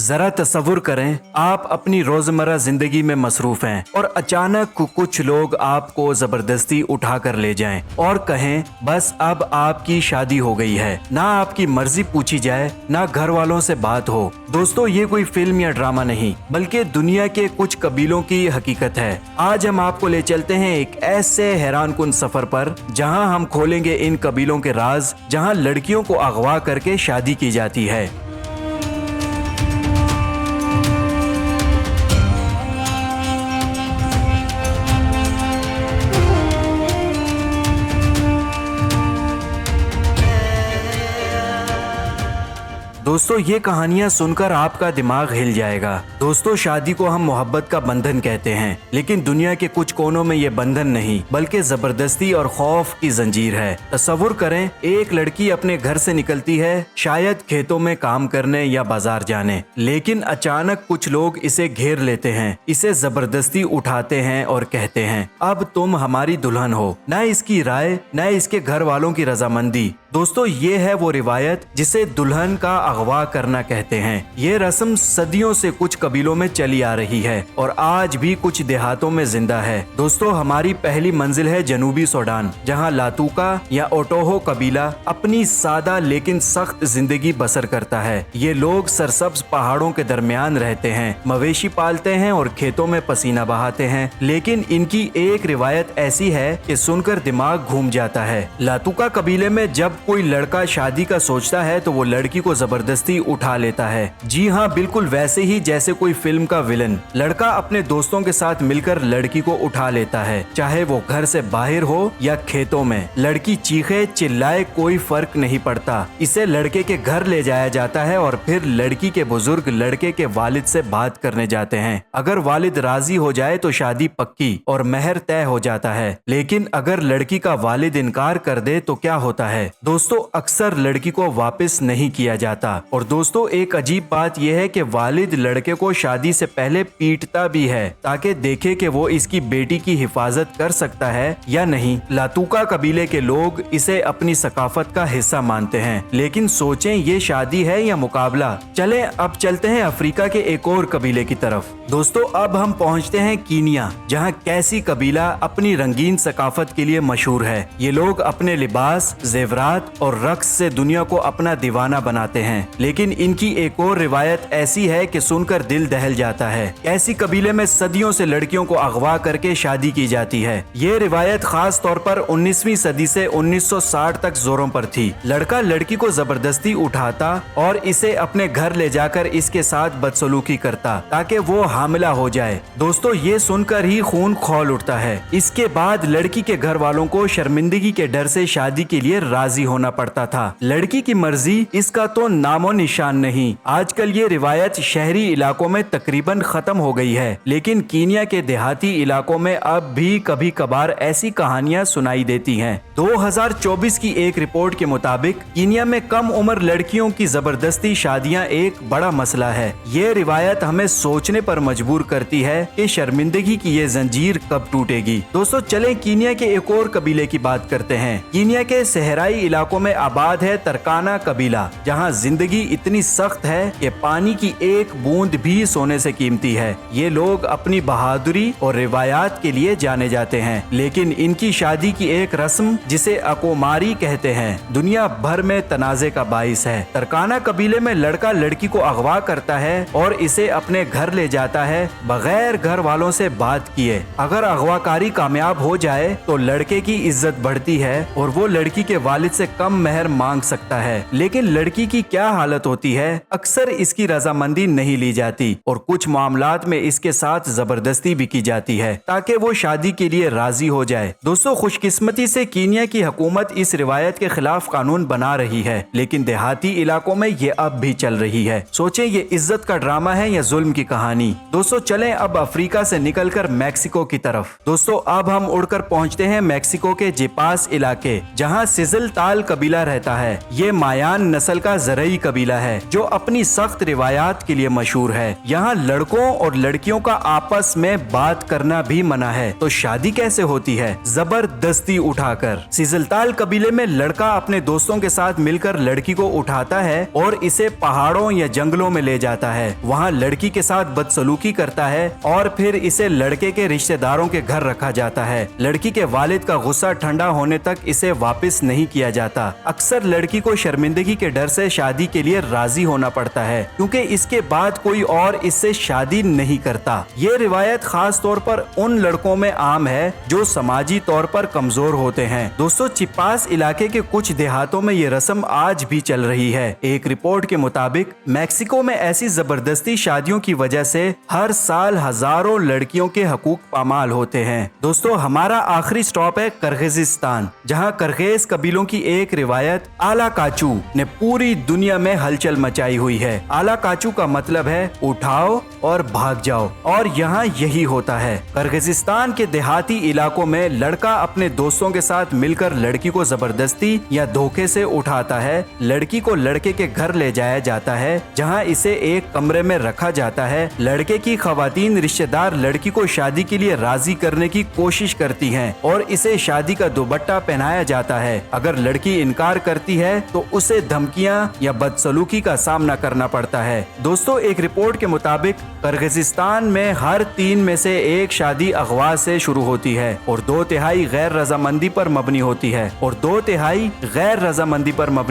जरा तसव्वुर करें, आप अपनी रोजमर्रा जिंदगी में मसरूफ हैं और अचानक कुछ लोग आपको जबरदस्ती उठा कर ले जाएं और कहें बस अब आपकी शादी हो गई है। ना आपकी मर्जी पूछी जाए, ना घर वालों से बात हो। दोस्तों, ये कोई फिल्म या ड्रामा नहीं बल्कि दुनिया के कुछ कबीलों की हकीकत है। आज हम आपको ले चलते हैं एक ऐसे हैरानकुन सफर पर जहां हम खोलेंगे इन कबीलों के राज, जहां लड़कियों को अगवा करके शादी की जाती है। दोस्तों, ये कहानियां सुनकर आपका दिमाग हिल जाएगा। दोस्तों, शादी को हम मोहब्बत का बंधन कहते हैं, लेकिन दुनिया के कुछ कोनों में ये बंधन नहीं बल्कि जबरदस्ती और खौफ की जंजीर है। तसव्वुर करें, एक लड़की अपने घर से निकलती है, शायद खेतों में काम करने या बाजार जाने, लेकिन अचानक कुछ लोग इसे घेर लेते हैं, इसे जबरदस्ती उठाते हैं और कहते हैं अब तुम हमारी दुल्हन हो। न इसकी राय, न इसके घर वालों की रजामंदी। दोस्तों, ये है वो रिवायत जिसे दुल्हन का अगवा करना कहते हैं। ये रस्म सदियों से कुछ कबीलों में चली आ रही है और आज भी कुछ देहातों में जिंदा है। दोस्तों, हमारी पहली मंजिल है जनूबी सूडान, जहां लातूका या ओटोहो कबीला अपनी सादा लेकिन सख्त जिंदगी बसर करता है। ये लोग सरसब्ज पहाड़ों के दरमियान रहते हैं, मवेशी पालते हैं और खेतों में पसीना बहाते हैं। लेकिन इनकी एक रिवायत ऐसी है कि सुनकर दिमाग घूम जाता है। लातूका कबीले में जब कोई लड़का शादी का सोचता है तो वो लड़की को जबरदस्ती उठा लेता है। जी हाँ, बिल्कुल वैसे ही जैसे कोई फिल्म का विलन। लड़का अपने दोस्तों के साथ मिलकर लड़की को उठा लेता है, चाहे वो घर से बाहर हो या खेतों में। लड़की चीखे चिल्लाए, कोई फर्क नहीं पड़ता। इसे लड़के के घर ले जाया जाता है और फिर लड़की के बुजुर्ग लड़के के वालिद से बात करने जाते हैं। अगर वालिद राजी हो जाए तो शादी पक्की और मेहर तय हो जाता है, लेकिन अगर लड़की का वालिद इनकार कर दे तो क्या होता है? दोस्तों, अक्सर लड़की को वापस नहीं किया जाता। और दोस्तों, एक अजीब बात यह है कि वालिद लड़के को शादी से पहले पीटता भी है ताकि देखे कि वो इसकी बेटी की हिफाजत कर सकता है या नहीं। लातूका कबीले के लोग इसे अपनी सकाफत का हिस्सा मानते हैं। लेकिन सोचें, ये शादी है या मुकाबला? चलें अब चलते हैं अफ्रीका के एक और कबीले की तरफ। दोस्तों, अब हम पहुंचते हैं कीनिया, जहां कैसी कबीला अपनी रंगीन सकाफत के लिए मशहूर है। ये लोग अपने लिबास, जेवरात और रक्स से दुनिया को अपना दीवाना बनाते हैं। लेकिन इनकी एक और रिवायत ऐसी है कि सुनकर दिल दहल जाता है। ऐसी कबीले में सदियों से लड़कियों को अगवा करके शादी की जाती है। ये रिवायत खास तौर पर 19वीं सदी से 1960 तक जोरों पर थी। लड़का लड़की को जबरदस्ती उठाता और इसे अपने घर ले जाकर इसके साथ बदसलूकी करता ताकि वो हामिला हो जाए। दोस्तों, ये सुनकर ही खून खौल उठता है। इसके बाद लड़की के घर वालों को शर्मिंदगी के डर से शादी के लिए राजी होना पड़ता था। लड़की की मर्जी, इसका तो नामो निशान नहीं। आजकल ये रिवायत शहरी इलाकों में तकरीबन खत्म हो गई है, लेकिन कीनिया के देहाती इलाकों में अब भी कभी कभार ऐसी कहानियां सुनाई देती हैं। 2024 की एक रिपोर्ट के मुताबिक कीनिया में कम उम्र लड़कियों की जबरदस्ती शादियां एक बड़ा मसला है। ये रिवायत हमें सोचने पर मजबूर करती है कि शर्मिंदगी की ये जंजीर कब टूटेगी। दोस्तों, चलें कीनिया के एक और कबीले की बात करते हैं। कीनिया के सहराई इलाकों में आबाद है तरकाना कबीला, जहां जिंदगी इतनी सख्त है कि पानी की एक बूंद भी सोने से कीमती है। ये लोग अपनी बहादुरी और रिवायात के लिए जाने जाते हैं, लेकिन इनकी शादी की एक रस्म जिसे अकोमारी कहते हैं दुनिया भर में तनाजे का बाइस है। तरकाना कबीले में लड़का लड़की को अगवा करता है और इसे अपने घर ले जाता है बगैर घर वालों से बात किए। अगर अगवाकारी कामयाब हो जाए तो लड़के की इज्जत बढ़ती है और वो लड़की के वालिद से कम मेहर मांग सकता है। लेकिन लड़की की क्या हालत होती है? अक्सर इसकी रजामंदी नहीं ली जाती और कुछ मामलात में इसके साथ जबरदस्ती भी की जाती है ताकि वो शादी के लिए राजी हो जाए। दोस्तों, खुशकिस्मती से कीनिया की हुकूमत इस रिवायत के खिलाफ कानून बना रही है, लेकिन देहाती इलाकों में ये अब भी चल रही है। सोचें, ये इज्जत का ड्रामा है या जुल्म की कहानी? दोस्तों, चलें अब अफ्रीका से निकलकर मैक्सिको की तरफ। दोस्तों, अब हम उड़कर पहुंचते हैं मैक्सिको के जिपास इलाके, जहां सिजल ताल सिजलताल कबीला रहता है। ये मायान नस्ल का ज़रई कबीला है जो अपनी सख्त रिवायात के लिए मशहूर है। यहाँ लड़कों और लड़कियों का आपस में बात करना भी मना है। तो शादी कैसे होती है? जबरदस्ती उठाकर। सिजलताल कबीले में लड़का अपने दोस्तों के साथ मिलकर लड़की को उठाता है और इसे पहाड़ों या जंगलों में ले जाता है। वहाँ लड़की के साथ बदसलूकी करता है और फिर इसे लड़के के रिश्तेदारों के घर रखा जाता है। लड़की के वालिद का गुस्सा ठंडा होने तक इसे वापस नहीं किया जाता। अक्सर लड़की को शर्मिंदगी के डर से शादी के लिए राजी होना पड़ता है क्योंकि इसके बाद कोई और इससे शादी नहीं करता। ये रिवायत खास तौर पर उन लड़कों में आम है जो समाजी तौर पर कमजोर होते हैं। दोस्तों, चिपास इलाके के कुछ देहातों में ये रस्म आज भी चल रही है। एक रिपोर्ट के मुताबिक मैक्सिको में ऐसी जबरदस्ती शादियों की वजह से हर साल हजारों लड़कियों के हकूक पामाल होते हैं। दोस्तों, हमारा आखिरी स्टॉप है किर्गिस्तान, जहां किर्गिज कबीलों की एक रिवायत आला काचू ने पूरी दुनिया में हलचल मचाई हुई है। आला काचू का मतलब है उठाओ और भाग जाओ, और यहाँ यही होता है। किर्गिस्तान के देहाती इलाकों में लड़का अपने दोस्तों के साथ मिलकर लड़की को जबरदस्ती या धोखे से उठाता है। लड़की को लड़के के घर ले जाया जाता है जहाँ इसे एक कमरे में रखा जाता है। लड़के की खवातीन रिश्तेदार लड़की को शादी के लिए राजी करने की कोशिश करती हैं और इसे शादी का दुपट्टा पहनाया जाता है। अगर लड़की इनकार करती है तो उसे धमकियां या बदसलूकी का सामना करना पड़ता है। दोस्तों, एक रिपोर्ट के मुताबिक किर्गिस्तान में हर 3 में से 1 शादी अगवा से शुरू होती है और 2/3 गैर रजामंदी पर मबनी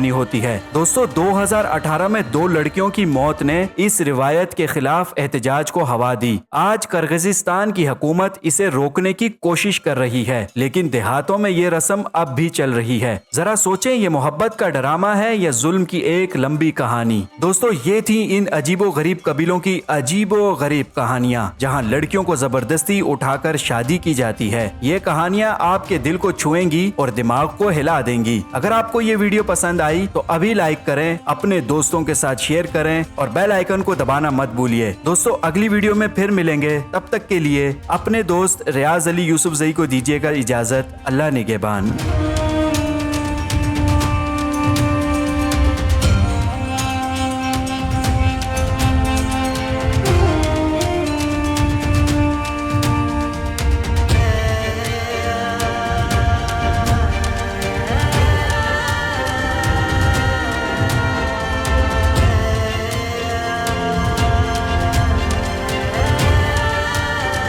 होती है दोस्तों, 2018 में 2 लड़कियों की मौत ने इस रिवायत के खिलाफ एहतजाज को हवा दी। आज किर्गिस्तान की हुकूमत इसे रोकने की कोशिश कर रही है, लेकिन देहातों में ये रस्म अब भी चल रही है। जरा सोचें, ये मोहब्बत का ड्रामा है या जुल्म की एक लंबी कहानी। दोस्तों, ये थी इन अजीबो गरीब कबीलों की अजीबो गरीब कहानियाँ जहाँ लड़कियों को जबरदस्ती उठाकर शादी की जाती है। ये कहानियाँ आपके दिल को छुएंगी और दिमाग को हिला देंगी। अगर आपको ये वीडियो पसंद आई तो अभी लाइक करें, अपने दोस्तों के साथ शेयर करें और बेल आइकन को दबाना मत भूलिए। दोस्तों, अगली वीडियो में फिर मिलेंगे। तब तक के लिए अपने दोस्त रियाज अली यूसुफ जई को दीजिएगा इजाजत। अल्लाह निगहबान।